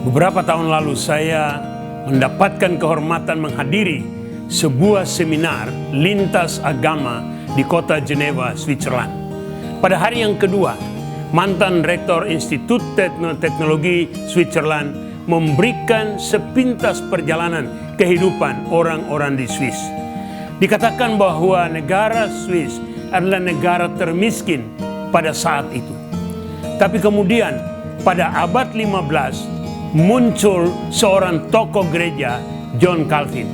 Beberapa tahun lalu saya mendapatkan kehormatan menghadiri sebuah seminar lintas agama di kota Geneva, Switzerland. Pada hari yang kedua, mantan Rektor Institut Teknologi Switzerland memberikan sepintas perjalanan kehidupan orang-orang di Swiss. Dikatakan bahwa negara Swiss adalah negara termiskin pada saat itu. Tapi kemudian pada abad 15 muncul seorang tokoh gereja, John Calvin.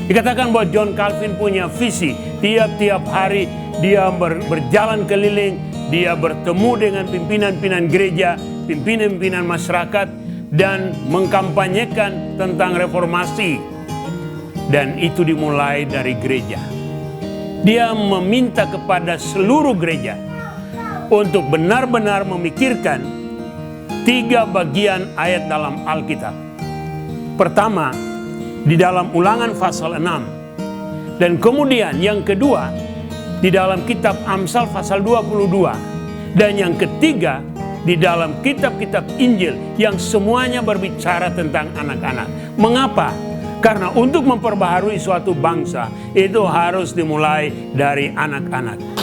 Dikatakan bahwa John Calvin punya visi. Tiap-tiap hari dia berjalan keliling, dia bertemu dengan pimpinan-pimpinan gereja, pimpinan-pimpinan masyarakat, dan mengkampanyekan tentang reformasi. Dan itu dimulai dari gereja. Dia meminta kepada seluruh gereja untuk benar-benar memikirkan 3 bagian ayat dalam Alkitab. Pertama, di dalam Ulangan pasal 6. Dan kemudian yang kedua, di dalam kitab Amsal pasal 22. Dan yang ketiga, di dalam kitab-kitab Injil yang semuanya berbicara tentang anak-anak. Mengapa? Karena untuk memperbaharui suatu bangsa itu harus dimulai dari anak-anak.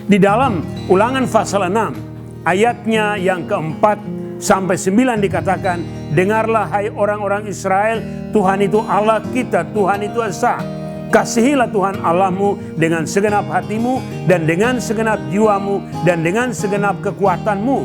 Di dalam Ulangan pasal 6, ayatnya yang keempat sampai 9 dikatakan, dengarlah hai orang-orang Israel, Tuhan itu Allah kita, Tuhan itu esa. Kasihilah Tuhan Allahmu dengan segenap hatimu dan dengan segenap jiwamu dan dengan segenap kekuatanmu.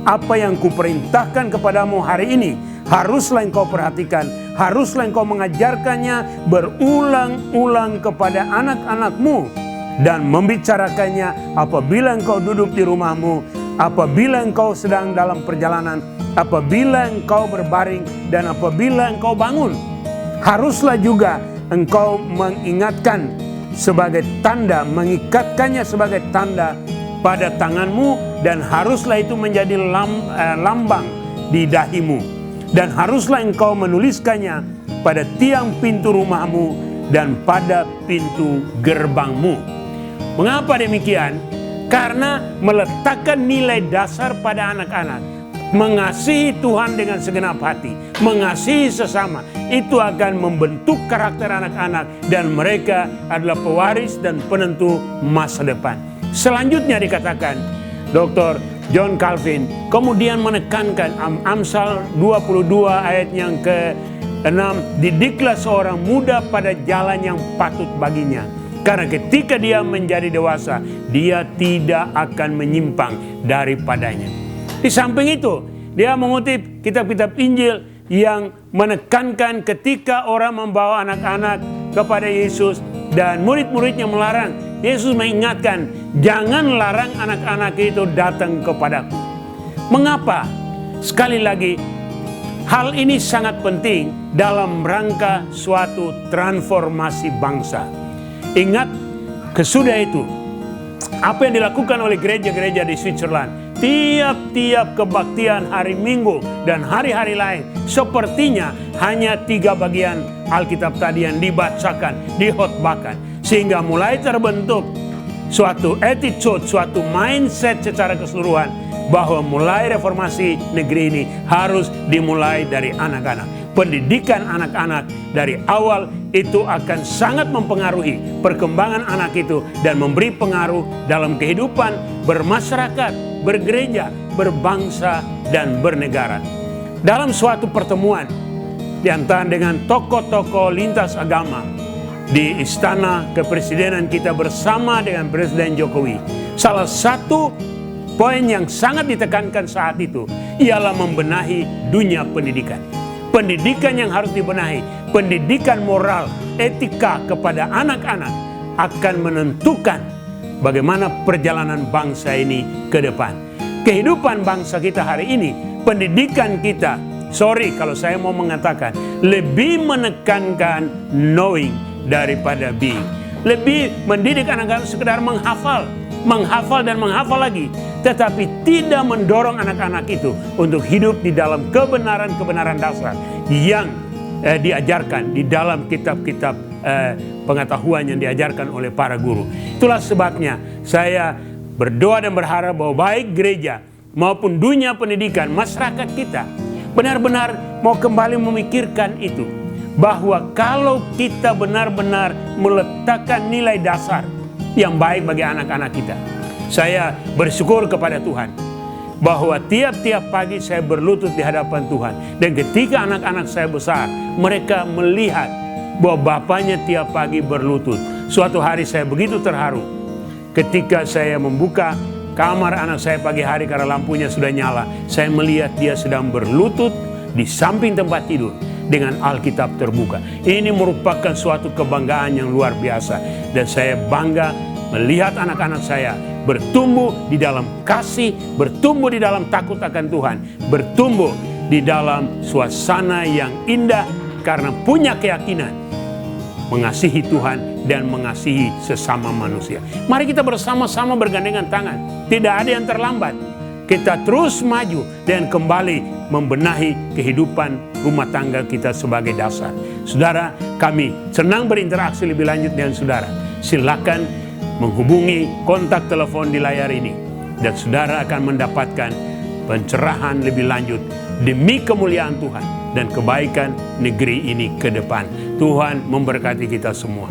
Apa yang kuperintahkan kepadamu hari ini, haruslah engkau perhatikan, haruslah engkau mengajarkannya berulang-ulang kepada anak-anakmu. Dan membicarakannya apabila engkau duduk di rumahmu, apabila engkau sedang dalam perjalanan, apabila engkau berbaring, dan apabila engkau bangun. Haruslah juga engkau mengingatkan sebagai tanda, mengikatkannya sebagai tanda pada tanganmu, dan haruslah itu menjadi lambang di dahimu. Dan haruslah engkau menuliskannya pada tiang pintu rumahmu dan pada pintu gerbangmu. Mengapa demikian? Karena meletakkan nilai dasar pada anak-anak. Mengasihi Tuhan dengan segenap hati, mengasihi sesama, itu akan membentuk karakter anak-anak dan mereka adalah pewaris dan penentu masa depan. Selanjutnya dikatakan, Dr. John Calvin kemudian menekankan Amsal 22 ayat yang ke-6, didiklah seorang muda pada jalan yang patut baginya. Karena ketika dia menjadi dewasa, dia tidak akan menyimpang daripadanya. Di samping itu, dia mengutip kitab-kitab Injil yang menekankan ketika orang membawa anak-anak kepada Yesus dan murid-muridnya melarang. Yesus mengingatkan, jangan larang anak-anak itu datang kepadaku. Mengapa? Sekali lagi, hal ini sangat penting dalam rangka suatu transformasi bangsa. Ingat, sesudah itu, apa yang dilakukan oleh gereja-gereja di Switzerland, tiap-tiap kebaktian hari Minggu dan hari-hari lain, sepertinya hanya 3 bagian Alkitab tadi yang dibacakan, dihotbahkan. Sehingga mulai terbentuk suatu attitude, suatu mindset secara keseluruhan, bahwa mulai reformasi negeri ini harus dimulai dari anak-anak. Pendidikan anak-anak dari awal itu akan sangat mempengaruhi perkembangan anak itu dan memberi pengaruh dalam kehidupan bermasyarakat, bergereja, berbangsa, dan bernegara. Dalam suatu pertemuan di antara dengan tokoh-tokoh lintas agama di istana kepresidenan kita bersama dengan Presiden Jokowi, salah satu poin yang sangat ditekankan saat itu ialah membenahi dunia pendidikan. Pendidikan yang harus dibenahi, pendidikan moral, etika kepada anak-anak akan menentukan bagaimana perjalanan bangsa ini ke depan. Kehidupan bangsa kita hari ini, pendidikan kita, sorry kalau saya mau mengatakan, lebih menekankan knowing daripada being. Lebih mendidik anak-anak sekedar menghafal dan menghafal lagi, tetapi tidak mendorong anak-anak itu untuk hidup di dalam kebenaran-kebenaran dasar yang diajarkan di dalam kitab-kitab pengetahuan yang diajarkan oleh para guru. Itulah sebabnya saya berdoa dan berharap bahwa baik gereja maupun dunia pendidikan, masyarakat kita benar-benar mau kembali memikirkan itu, bahwa kalau kita benar-benar meletakkan nilai dasar yang baik bagi anak-anak kita. Saya bersyukur kepada Tuhan bahwa tiap-tiap pagi saya berlutut di hadapan Tuhan, dan ketika anak-anak saya besar, mereka melihat bahwa bapaknya tiap pagi berlutut. Suatu hari saya begitu terharu ketika saya membuka kamar anak saya pagi hari karena lampunya sudah nyala. Saya melihat dia sedang berlutut di samping tempat tidur dengan Alkitab terbuka. Ini merupakan suatu kebanggaan yang luar biasa, dan saya bangga melihat anak-anak saya bertumbuh di dalam kasih, bertumbuh di dalam takut akan Tuhan, bertumbuh di dalam suasana yang indah karena punya keyakinan mengasihi Tuhan dan mengasihi sesama manusia. Mari kita bersama-sama bergandengan tangan. Tidak ada yang terlambat. Kita terus maju dan kembali membenahi kehidupan rumah tangga kita sebagai dasar. Saudara, kami senang berinteraksi lebih lanjut dengan saudara. Silakan menghubungi kontak telepon di layar ini, dan saudara akan mendapatkan pencerahan lebih lanjut demi kemuliaan Tuhan dan kebaikan negeri ini ke depan. Tuhan memberkati kita semua.